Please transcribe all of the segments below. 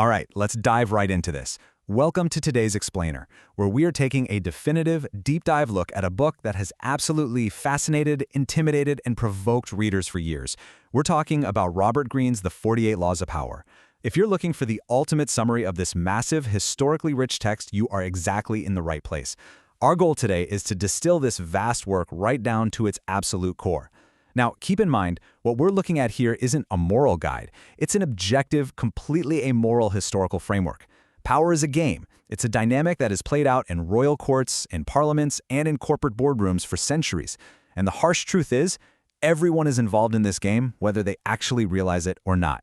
All right, let's dive right into this. Welcome to today's Explainer, where we are taking a definitive, deep dive look at a book that has absolutely fascinated, intimidated, and provoked readers for years. We're talking about Robert Greene's The 48 Laws of Power. If you're looking for the ultimate summary of this massive, historically rich text, you are exactly in the right place. Our goal today is to distill this vast work right down to its absolute core. Now, keep in mind, what we're looking at here isn't a moral guide. It's an objective, completely amoral historical framework. Power is a game. It's a dynamic that is played out in royal courts, in parliaments, and in corporate boardrooms for centuries. And the harsh truth is, everyone is involved in this game, whether they actually realize it or not.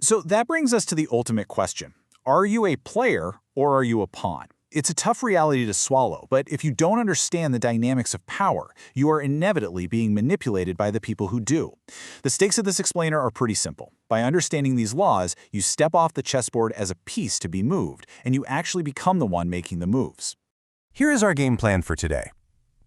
So that brings us to the ultimate question. Are you a player or are you a pawn? It's a tough reality to swallow, but if you don't understand the dynamics of power, you are inevitably being manipulated by the people who do. The stakes of this explainer are pretty simple. By understanding these laws, you step off the chessboard as a piece to be moved, and you actually become the one making the moves. Here is our game plan for today.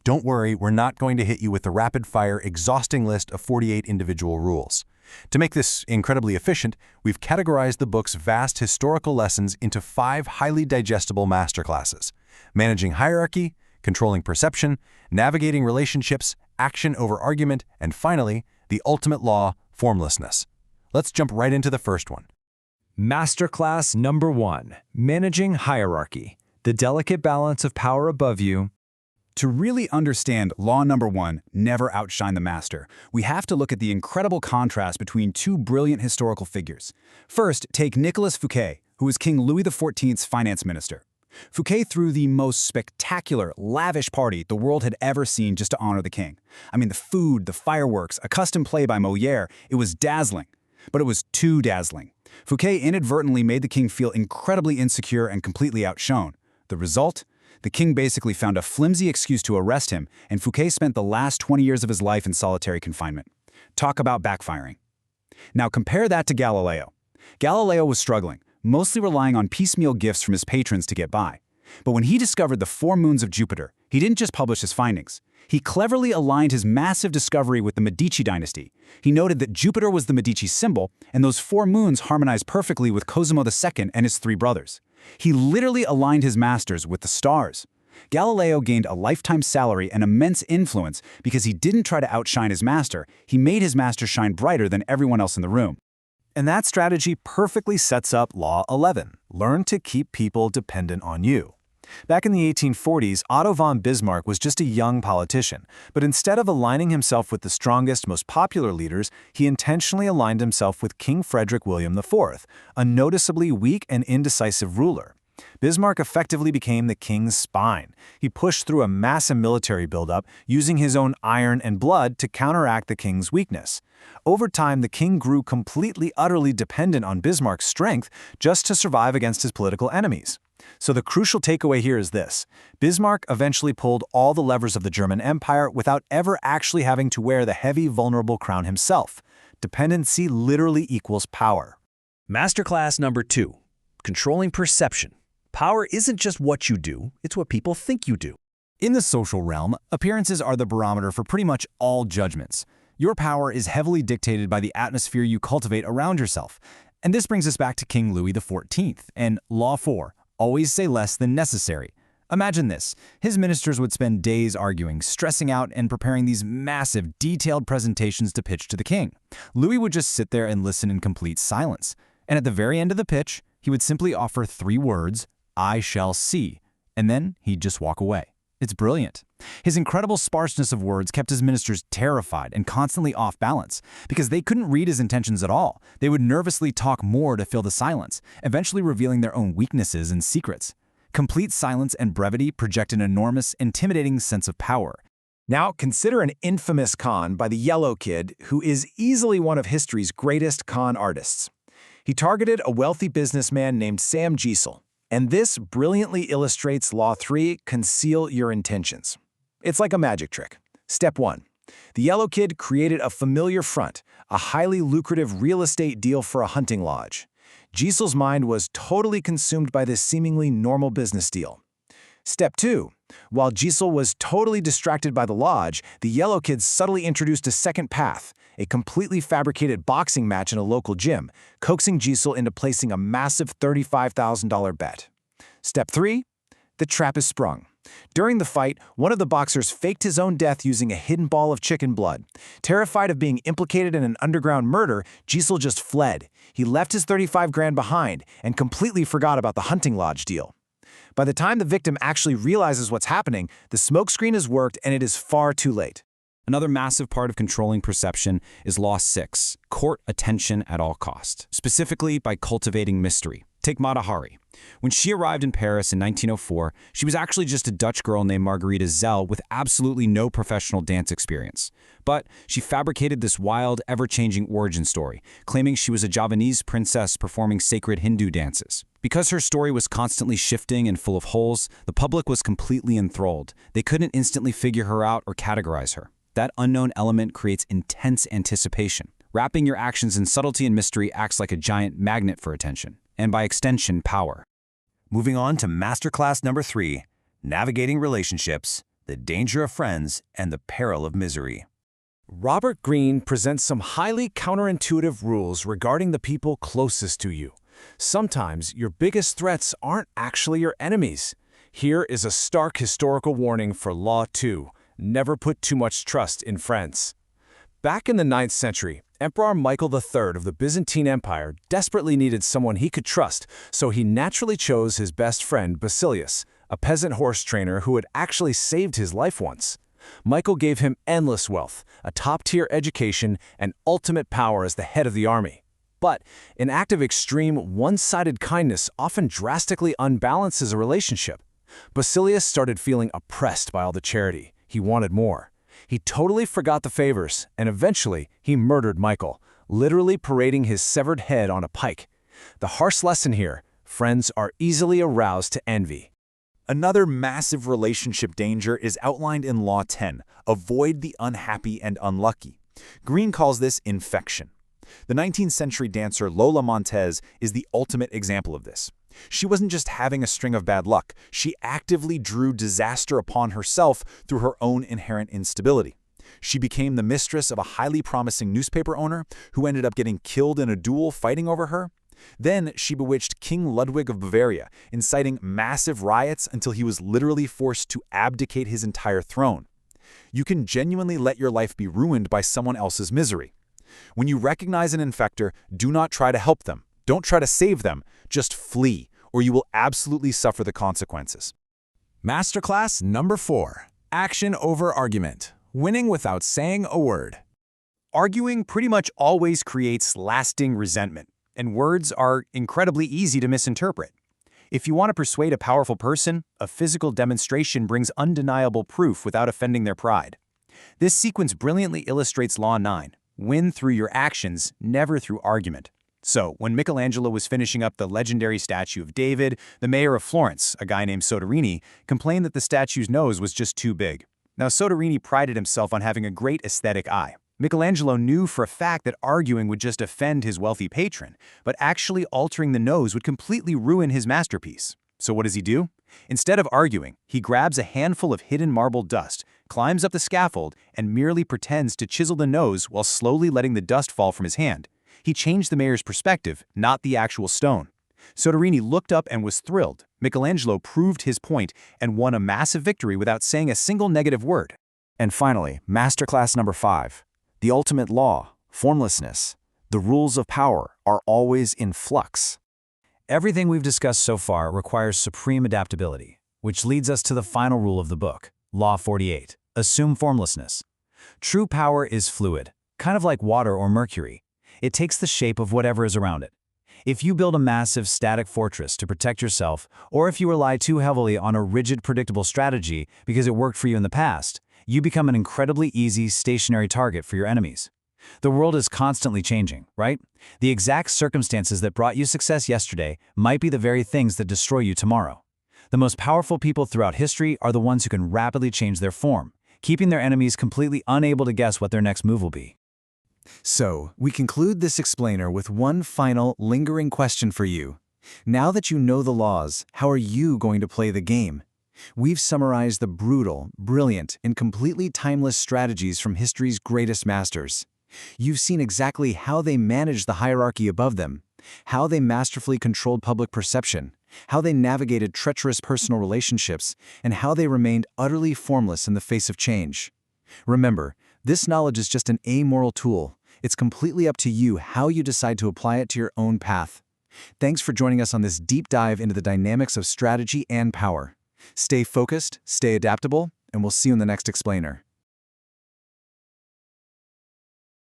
Don't worry, we're not going to hit you with the rapid-fire, exhausting list of 48 individual rules. To make this incredibly efficient, we've categorized the book's vast historical lessons into 5 highly digestible masterclasses: managing hierarchy, controlling perception, navigating relationships, action over argument, and finally, the ultimate law, formlessness. Let's jump right into the first one. Masterclass number 1, Managing Hierarchy, the delicate balance of power above you. To really understand law number 1, never outshine the master, we have to look at the incredible contrast between 2 brilliant historical figures. First, take Nicolas Fouquet, who was King Louis XIV's finance minister. Fouquet threw the most spectacular, lavish party the world had ever seen just to honor the king. I mean, the food, the fireworks, a custom play by Molière, it was dazzling. But it was too dazzling. Fouquet inadvertently made the king feel incredibly insecure and completely outshone. The result? The king basically found a flimsy excuse to arrest him, and Fouquet spent the last 20 years of his life in solitary confinement. Talk about backfiring. Now compare that to Galileo. Galileo was struggling, mostly relying on piecemeal gifts from his patrons to get by. But when he discovered the 4 moons of Jupiter, he didn't just publish his findings. He cleverly aligned his massive discovery with the Medici dynasty. He noted that Jupiter was the Medici symbol, and those 4 moons harmonized perfectly with Cosimo II and his 3 brothers. He literally aligned his masters with the stars. Galileo gained a lifetime salary and immense influence because he didn't try to outshine his master, he made his master shine brighter than everyone else in the room. And that strategy perfectly sets up Law 11, learn to keep people dependent on you. Back in the 1840s, Otto von Bismarck was just a young politician, but instead of aligning himself with the strongest, most popular leaders, he intentionally aligned himself with King Frederick William IV, a noticeably weak and indecisive ruler. Bismarck effectively became the king's spine. He pushed through a massive military buildup, using his own iron and blood to counteract the king's weakness. Over time, the king grew completely, utterly dependent on Bismarck's strength just to survive against his political enemies. So the crucial takeaway here is this: Bismarck eventually pulled all the levers of the German Empire without ever actually having to wear the heavy, vulnerable crown himself. Dependency literally equals power. Masterclass number 2, Controlling Perception. Power isn't just what you do, it's what people think you do. In the social realm, appearances are the barometer for pretty much all judgments. Your power is heavily dictated by the atmosphere you cultivate around yourself. And this brings us back to King Louis XIV and Law 4. Always say less than necessary. Imagine this. His ministers would spend days arguing, stressing out, and preparing these massive, detailed presentations to pitch to the king. Louis would just sit there and listen in complete silence. And at the very end of the pitch, he would simply offer 3 words, "I shall see," and then he'd just walk away. It's brilliant. His incredible sparseness of words kept his ministers terrified and constantly off balance because they couldn't read his intentions at all. They would nervously talk more to fill the silence, eventually revealing their own weaknesses and secrets. Complete silence and brevity project an enormous, intimidating sense of power. Now consider an infamous con by the Yellow Kid, who is easily one of history's greatest con artists. He targeted a wealthy businessman named Sam Giesel. And this brilliantly illustrates Law 3, conceal your intentions. It's like a magic trick. Step 1. The Yellow Kid created a familiar front, a highly lucrative real estate deal for a hunting lodge. Giesel's mind was totally consumed by this seemingly normal business deal. Step 2. While Giselle was totally distracted by the lodge, the Yellow Kid subtly introduced a second path, a completely fabricated boxing match in a local gym, coaxing Giselle into placing a massive $35,000 bet. Step 3. The trap is sprung. During the fight, one of the boxers faked his own death using a hidden ball of chicken blood. Terrified of being implicated in an underground murder, Giselle just fled. He left his 35 grand behind and completely forgot about the hunting lodge deal. By the time the victim actually realizes what's happening, the smokescreen has worked and it is far too late. Another massive part of controlling perception is Law 6, court attention at all cost, specifically by cultivating mystery. Take Mata Hari. When she arrived in Paris in 1904, she was actually just a Dutch girl named Margarita Zell with absolutely no professional dance experience. But she fabricated this wild, ever-changing origin story, claiming she was a Javanese princess performing sacred Hindu dances. Because her story was constantly shifting and full of holes, the public was completely enthralled. They couldn't instantly figure her out or categorize her. That unknown element creates intense anticipation. Wrapping your actions in subtlety and mystery acts like a giant magnet for attention, and by extension, power. Moving on to Masterclass number 3, Navigating Relationships, the Danger of Friends, and the Peril of Misery. Robert Greene presents some highly counterintuitive rules regarding the people closest to you. Sometimes your biggest threats aren't actually your enemies. Here is a stark historical warning for Law 2. Never put too much trust in friends. Back in the 9th century, Emperor Michael III of the Byzantine Empire desperately needed someone he could trust, so he naturally chose his best friend Basilius, a peasant horse trainer who had actually saved his life once. Michael gave him endless wealth, a top-tier education, and ultimate power as the head of the army. But an act of extreme, one-sided kindness often drastically unbalances a relationship. Basilius started feeling oppressed by all the charity. He wanted more. He totally forgot the favors, and eventually he murdered Michael, literally parading his severed head on a pike. The harsh lesson here: friends are easily aroused to envy. Another massive relationship danger is outlined in Law 10, avoid the unhappy and unlucky. Greene calls this infection. The 19th century dancer Lola Montez is the ultimate example of this. She wasn't just having a string of bad luck, she actively drew disaster upon herself through her own inherent instability. She became the mistress of a highly promising newspaper owner who ended up getting killed in a duel fighting over her. Then she bewitched King Ludwig of Bavaria, inciting massive riots until he was literally forced to abdicate his entire throne. You can genuinely let your life be ruined by someone else's misery. When you recognize an infector, do not try to help them. Don't try to save them. Just flee, or you will absolutely suffer the consequences. Masterclass number 4. Action over argument. Winning without saying a word. Arguing pretty much always creates lasting resentment, and words are incredibly easy to misinterpret. If you want to persuade a powerful person, a physical demonstration brings undeniable proof without offending their pride. This sequence brilliantly illustrates Law 9. Win through your actions, never through argument. So, when Michelangelo was finishing up the legendary statue of David, the mayor of Florence, a guy named Soderini, complained that the statue's nose was just too big. Now, Soderini prided himself on having a great aesthetic eye. Michelangelo knew for a fact that arguing would just offend his wealthy patron, but actually altering the nose would completely ruin his masterpiece. So what does he do? Instead of arguing, he grabs a handful of hidden marble dust, climbs up the scaffold, and merely pretends to chisel the nose while slowly letting the dust fall from his hand. He changed the mayor's perspective, not the actual stone. Soderini looked up and was thrilled. Michelangelo proved his point and won a massive victory without saying a single negative word. And finally, Masterclass number 5. The ultimate law, formlessness. The rules of power are always in flux. Everything we've discussed so far requires supreme adaptability, which leads us to the final rule of the book, Law 48. Assume formlessness. True power is fluid, kind of like water or mercury. It takes the shape of whatever is around it. If you build a massive static fortress to protect yourself, or if you rely too heavily on a rigid, predictable strategy because it worked for you in the past, you become an incredibly easy, stationary target for your enemies. The world is constantly changing, right? The exact circumstances that brought you success yesterday might be the very things that destroy you tomorrow. The most powerful people throughout history are the ones who can rapidly change their form, keeping their enemies completely unable to guess what their next move will be. So, we conclude this explainer with one final, lingering question for you. Now that you know the laws, how are you going to play the game? We've summarized the brutal, brilliant, and completely timeless strategies from history's greatest masters. You've seen exactly how they managed the hierarchy above them, how they masterfully controlled public perception, how they navigated treacherous personal relationships, and how they remained utterly formless in the face of change. Remember, this knowledge is just an amoral tool. It's completely up to you how you decide to apply it to your own path. Thanks for joining us on this deep dive into the dynamics of strategy and power. Stay focused, stay adaptable, and we'll see you in the next explainer.